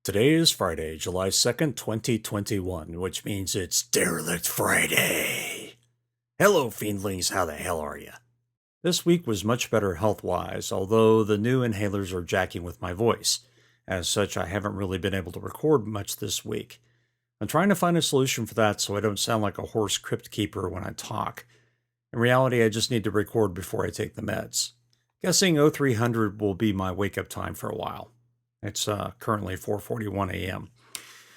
Today is Friday, July 2nd, 2021, which means it's Derelict Friday. Hello, fiendlings, how the hell are you? This week was much better health-wise, although the new inhalers are jacking with my voice. As such, I haven't really been able to record much this week. I'm trying to find a solution for that so I don't sound like a hoarse crypt keeper when I talk. In reality, I just need to record before I take the meds. Guessing 0300 will be my wake-up time for a while. It's currently 4:41 a.m.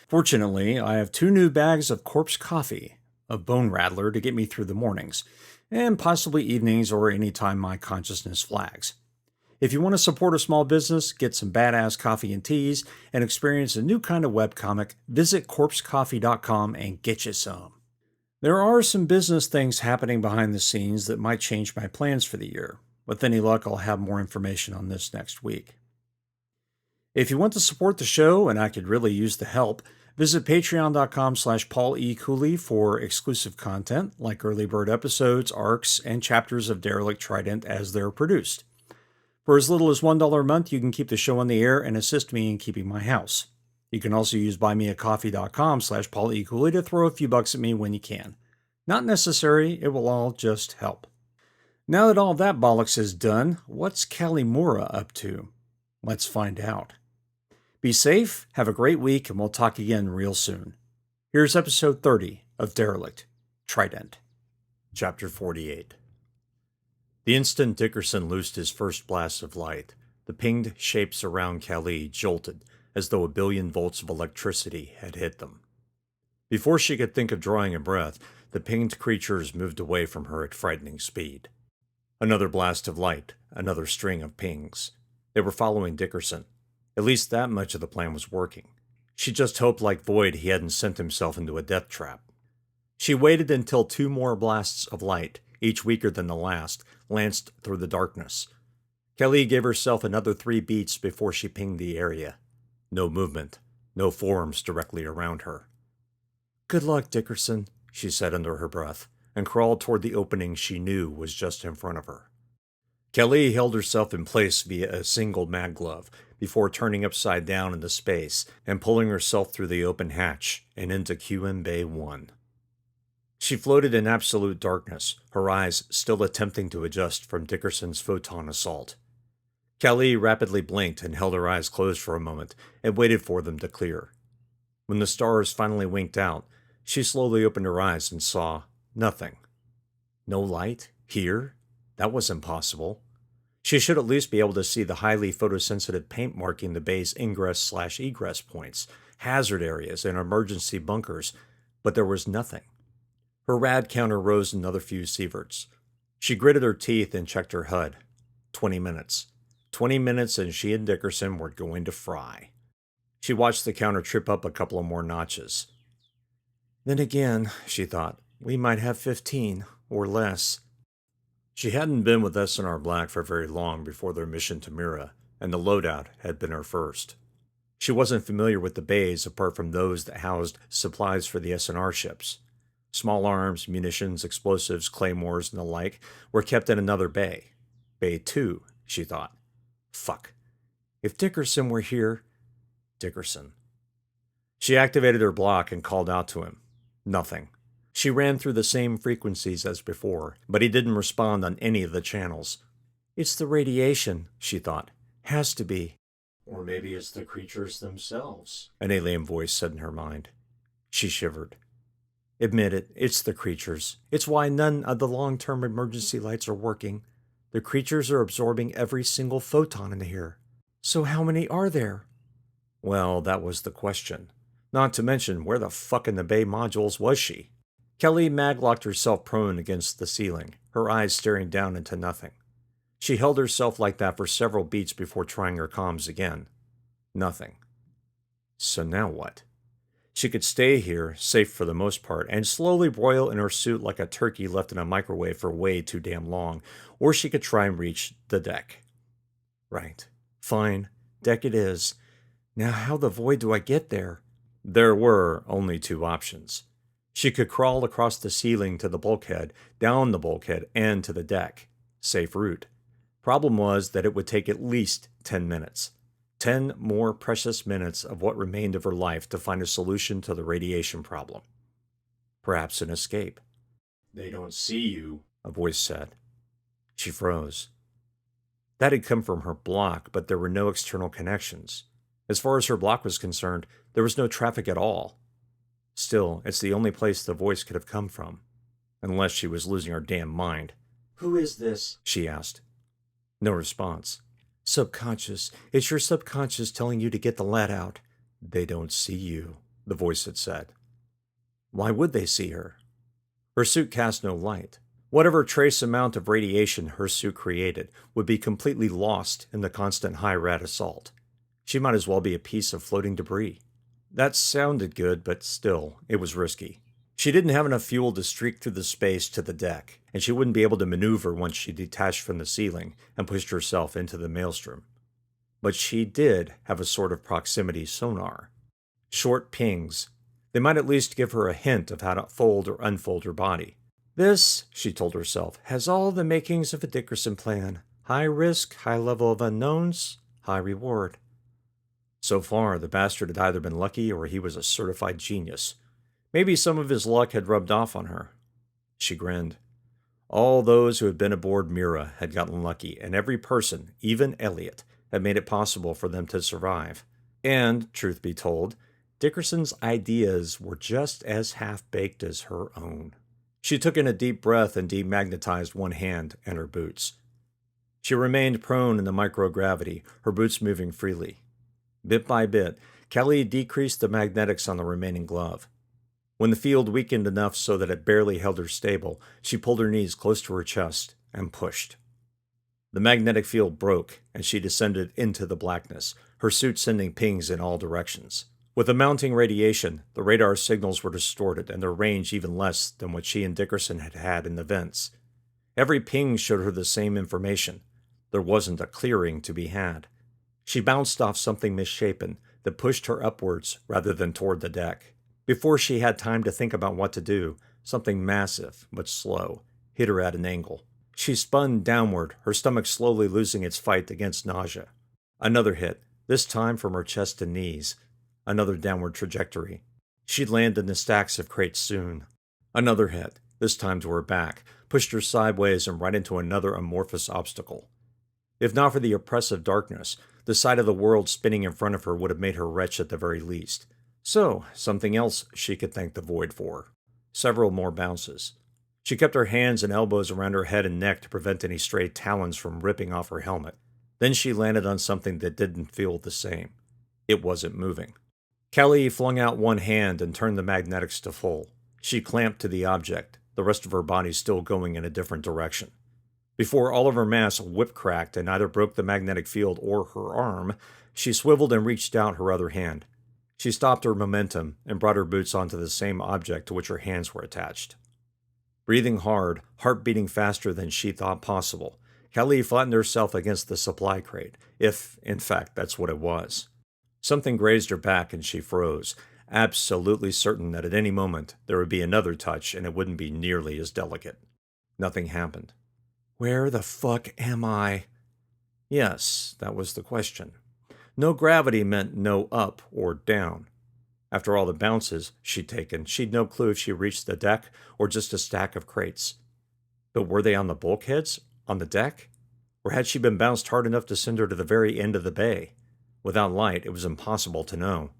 Fortunately, I have 2 new bags of corpse coffee, a bone rattler to get me through the mornings, and possibly evenings or any time my consciousness flags. If you want to support a small business, get some badass coffee and teas, and experience a new kind of webcomic, visit corpsecoffee.com and get you some. There are some business things happening behind the scenes that might change my plans for the year. With any luck, I'll have more information on this next week. If you want to support the show, and I could really use the help, visit patreon.com/Paul E. Cooley for exclusive content like early bird episodes, arcs, and chapters of Derelict Trident as they're produced. For as little as $1 a month, you can keep the show on the air and assist me in keeping my house. You can also use buymeacoffee.com/Paul E. Cooley to throw a few bucks at me when you can. Not necessary, it will all just help. Now that all that bollocks is done, what's Mira up to? Let's find out. Be safe, have a great week, and we'll talk again real soon. Here's episode 30 of Derelict Trident. Chapter 48. The instant Dickerson loosed his first blast of light, the pinged shapes around Callie jolted as though 1,000,000,000 volts of electricity had hit them. Before she could think of drawing a breath, the pinged creatures moved away from her at frightening speed. Another blast of light, another string of pings. They were following Dickerson. At least that much of the plan was working. She just hoped like Void he hadn't sent himself into a death trap. She waited until 2 more blasts of light, each weaker than the last, lanced through the darkness. Callie gave herself another 3 beats before she pinged the area. No movement, no forms directly around her. "Good luck, Dickerson," she said under her breath, and crawled toward the opening she knew was just in front of her. Callie held herself in place via a single mag glove before turning upside down into space and pulling herself through the open hatch and into QM Bay 1. She floated in absolute darkness, her eyes still attempting to adjust from Dickerson's photon assault. Callie rapidly blinked and held her eyes closed for a moment and waited for them to clear. When the stars finally winked out, she slowly opened her eyes and saw nothing. No light? Here? That was impossible. She should at least be able to see the highly photosensitive paint marking the bay's ingress/egress points, hazard areas, and emergency bunkers, but there was nothing. Her rad counter rose another few sieverts. She gritted her teeth and checked her HUD. 20 minutes. 20 minutes and she and Dickerson were going to fry. She watched the counter trip up a couple of more notches. Then again, she thought, we might have 15, or less. She hadn't been with S&R Black for very long before their mission to Mira, and the loadout had been her first. She wasn't familiar with the bays apart from those that housed supplies for the S&R ships. Small arms, munitions, explosives, claymores, and the like were kept in another bay. Bay 2, she thought. Fuck. If Dickerson were here... Dickerson. She activated her block and called out to him. Nothing. She ran through the same frequencies as before, but he didn't respond on any of the channels. It's the radiation, she thought. Has to be. Or maybe it's the creatures themselves, an alien voice said in her mind. She shivered. Admit it, it's the creatures. It's why none of the long-term emergency lights are working. The creatures are absorbing every single photon in here. So how many are there? Well, that was the question. Not to mention, where the fuck in the bay modules was she? Callie maglocked herself prone against the ceiling, her eyes staring down into nothing. She held herself like that for several beats before trying her comms again. Nothing. So now what? She could stay here, safe for the most part, and slowly broil in her suit like a turkey left in a microwave for way too damn long, or she could try and reach the deck. Right. Fine. Deck it is. Now how the void do I get there? There were only 2 options. She could crawl across the ceiling to the bulkhead, down the bulkhead, and to the deck. Safe route. Problem was that it would take at least 10 minutes. 10 more precious minutes of what remained of her life to find a solution to the radiation problem. Perhaps an escape. "They don't see you," a voice said. She froze. That had come from her block, but there were no external connections. As far as her block was concerned, there was no traffic at all. Still, it's the only place the voice could have come from. Unless she was losing her damn mind. "Who is this?" she asked. No response. "Subconscious. It's your subconscious telling you to get the lead out." "They don't see you," the voice had said. Why would they see her? Her suit cast no light. Whatever trace amount of radiation her suit created would be completely lost in the constant high-rad assault. She might as well be a piece of floating debris. That sounded good, but still, it was risky. She didn't have enough fuel to streak through the space to the deck, and she wouldn't be able to maneuver once she detached from the ceiling and pushed herself into the maelstrom. But she did have a sort of proximity sonar. Short pings. They might at least give her a hint of how to fold or unfold her body. This, she told herself, has all the makings of a Dickerson plan. High risk, high level of unknowns, high reward. So far, the bastard had either been lucky or he was a certified genius. Maybe some of his luck had rubbed off on her. She grinned. All those who had been aboard Mira had gotten lucky, and every person, even Elliot, had made it possible for them to survive. And, truth be told, Dickerson's ideas were just as half-baked as her own. She took in a deep breath and demagnetized one hand and her boots. She remained prone in the microgravity, her boots moving freely. Bit by bit, Kelly decreased the magnetics on the remaining glove. When the field weakened enough so that it barely held her stable, she pulled her knees close to her chest and pushed. The magnetic field broke, and she descended into the blackness, her suit sending pings in all directions. With the mounting radiation, the radar signals were distorted and their range even less than what she and Dickerson had had in the vents. Every ping showed her the same information. There wasn't a clearing to be had. She bounced off something misshapen that pushed her upwards rather than toward the deck. Before she had time to think about what to do, something massive, but slow, hit her at an angle. She spun downward, her stomach slowly losing its fight against nausea. Another hit, this time from her chest and knees. Another downward trajectory. She'd land in the stacks of crates soon. Another hit, this time to her back, pushed her sideways and right into another amorphous obstacle. If not for the oppressive darkness, the sight of the world spinning in front of her would have made her retch at the very least. So, something else she could thank the void for. Several more bounces. She kept her hands and elbows around her head and neck to prevent any stray talons from ripping off her helmet. Then she landed on something that didn't feel the same. It wasn't moving. Kelly flung out one hand and turned the magnetics to full. She clamped to the object, the rest of her body still going in a different direction. Before all of her mass whip-cracked and either broke the magnetic field or her arm, she swiveled and reached out her other hand. She stopped her momentum and brought her boots onto the same object to which her hands were attached. Breathing hard, heart beating faster than she thought possible, Kelly flattened herself against the supply crate, if, in fact, that's what it was. Something grazed her back and she froze, absolutely certain that at any moment there would be another touch and it wouldn't be nearly as delicate. Nothing happened. Where the fuck am I? Yes, that was the question. No gravity meant no up or down. After all the bounces she'd taken, she'd no clue if she reached the deck or just a stack of crates. But were they on the bulkheads? On the deck? Or had she been bounced hard enough to send her to the very end of the bay? Without light, it was impossible to know.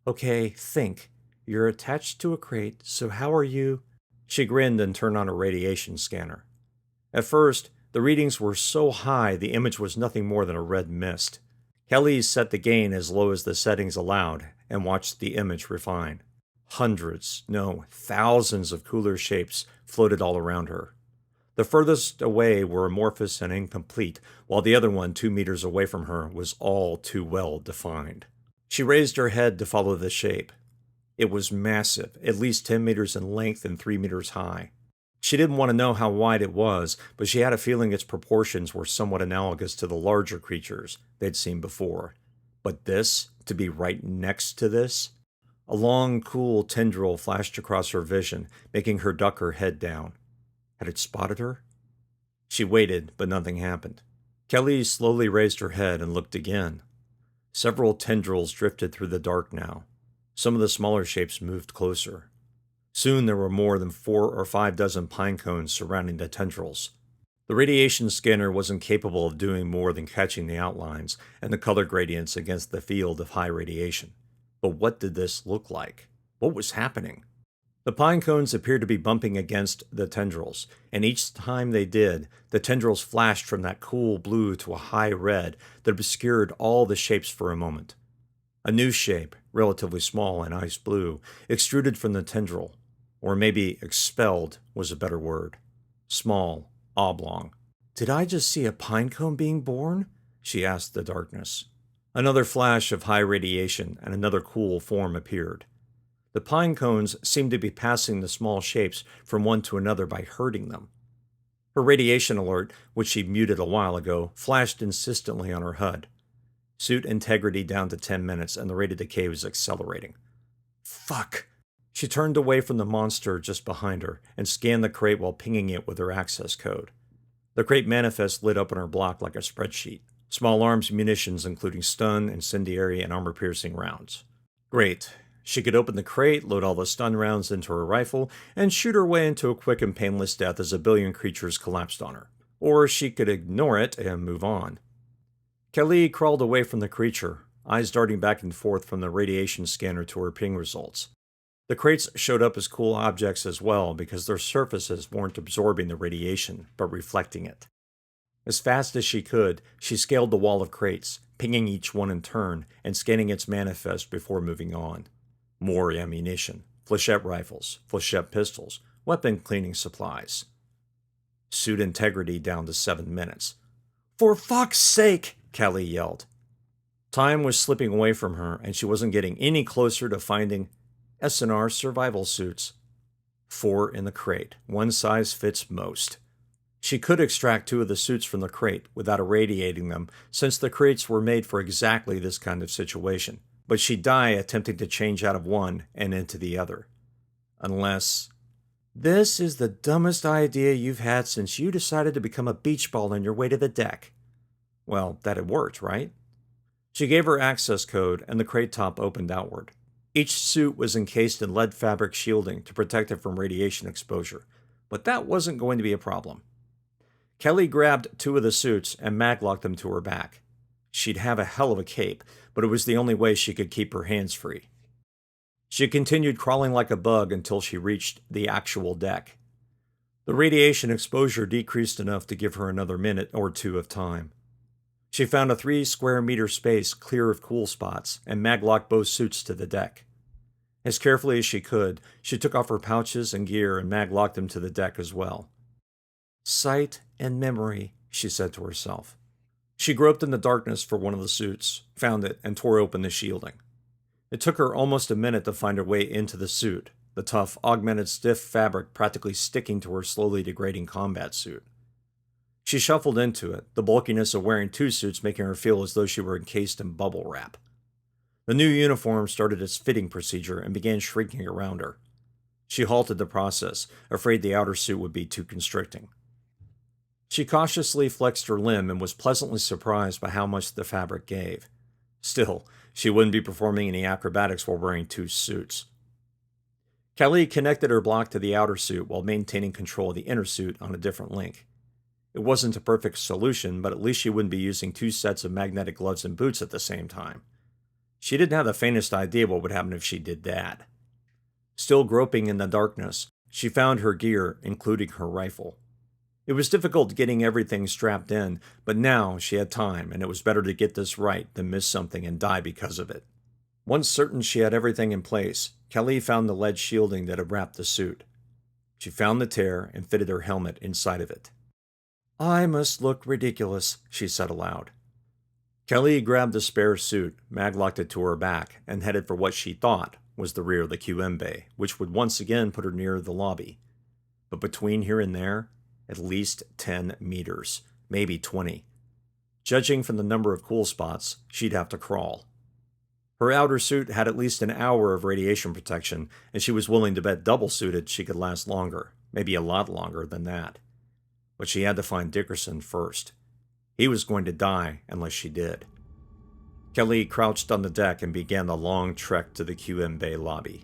Okay, think. You're attached to a crate, so how are you? She grinned and turned on a radiation scanner. At first, the readings were so high the image was nothing more than a red mist. Kelly set the gain as low as the settings allowed and watched the image refine. Hundreds, no, thousands of cooler shapes floated all around her. The furthest away were amorphous and incomplete, while the other one 2 meters away from her was all too well defined. She raised her head to follow the shape. It was massive, at least 10 meters in length and 3 meters high. She didn't want to know how wide it was, but she had a feeling its proportions were somewhat analogous to the larger creatures they'd seen before. But this, to be right next to this? A long, cool tendril flashed across her vision, making her duck her head down. Had it spotted her? She waited, but nothing happened. Kelly slowly raised her head and looked again. Several tendrils drifted through the dark now. Some of the smaller shapes moved closer. Soon there were more than 4 or 5 dozen pine cones surrounding the tendrils. The radiation scanner wasn't capable of doing more than catching the outlines and the color gradients against the field of high radiation. But what did this look like? What was happening? The pine cones appeared to be bumping against the tendrils, and each time they did, the tendrils flashed from that cool blue to a high red that obscured all the shapes for a moment. A new shape, relatively small and ice blue, extruded from the tendril, or maybe expelled was a better word. Small, oblong. "Did I just see a pine cone being born?" she asked the darkness. Another flash of high radiation and another cool form appeared. The pine cones seemed to be passing the small shapes from one to another by herding them. Her radiation alert, which she muted a while ago, flashed insistently on her HUD. Suit integrity down to 10 minutes, and the rate of decay was accelerating. Fuck! She turned away from the monster just behind her and scanned the crate while pinging it with her access code. The crate manifest lit up on her block like a spreadsheet. Small arms munitions including stun, incendiary, and armor-piercing rounds. Great. She could open the crate, load all the stun rounds into her rifle, and shoot her way into a quick and painless death as a billion creatures collapsed on her. Or she could ignore it and move on. Kelly crawled away from the creature, eyes darting back and forth from the radiation scanner to her ping results. The crates showed up as cool objects as well because their surfaces weren't absorbing the radiation, but reflecting it. As fast as she could, she scaled the wall of crates, pinging each one in turn and scanning its manifest before moving on. More ammunition, flechette rifles, flechette pistols, weapon cleaning supplies. Suit integrity down to 7 minutes. "For fuck's sake!" Kelly yelled. Time was slipping away from her, and she wasn't getting any closer to finding S&R survival suits. 4 in the crate. One size fits most. She could extract 2 of the suits from the crate without irradiating them, since the crates were made for exactly this kind of situation. But she'd die attempting to change out of one and into the other. Unless... "This is the dumbest idea you've had since you decided to become a beach ball on your way to the deck." Well, that had worked, right? She gave her access code, and the crate top opened outward. Each suit was encased in lead fabric shielding to protect it from radiation exposure, but that wasn't going to be a problem. Kelly grabbed 2 of the suits and maglocked them to her back. She'd have a hell of a cape, but it was the only way she could keep her hands free. She continued crawling like a bug until she reached the actual deck. The radiation exposure decreased enough to give her another minute or 2 of time. She found a 3 square meter space clear of cool spots and maglocked both suits to the deck. As carefully as she could, she took off her pouches and gear and maglocked them to the deck as well. "Sight and memory," she said to herself. She groped in the darkness for one of the suits, found it, and tore open the shielding. It took her almost a minute to find her way into the suit, the tough, augmented stiff fabric practically sticking to her slowly degrading combat suit. She shuffled into it, the bulkiness of wearing 2 suits making her feel as though she were encased in bubble wrap. The new uniform started its fitting procedure and began shrinking around her. She halted the process, afraid the outer suit would be too constricting. She cautiously flexed her limb and was pleasantly surprised by how much the fabric gave. Still, she wouldn't be performing any acrobatics while wearing 2 suits. Kelly connected her block to the outer suit while maintaining control of the inner suit on a different link. It wasn't a perfect solution, but at least she wouldn't be using 2 sets of magnetic gloves and boots at the same time. She didn't have the faintest idea what would happen if she did that. Still groping in the darkness, she found her gear, including her rifle. It was difficult getting everything strapped in, but now she had time, and it was better to get this right than miss something and die because of it. Once certain she had everything in place, Kelly found the lead shielding that had wrapped the suit. She found the tear and fitted her helmet inside of it. "I must look ridiculous," she said aloud. Kelly grabbed the spare suit, maglocked it to her back, and headed for what she thought was the rear of the QM bay, which would once again put her near the lobby. But between here and there, at least 10 meters, maybe 20. Judging from the number of cool spots, she'd have to crawl. Her outer suit had at least an hour of radiation protection, and she was willing to bet double-suited she could last longer, maybe a lot longer than that. But she had to find Dickerson first. He was going to die unless she did. Kelly crouched on the deck and began the long trek to the QM Bay lobby.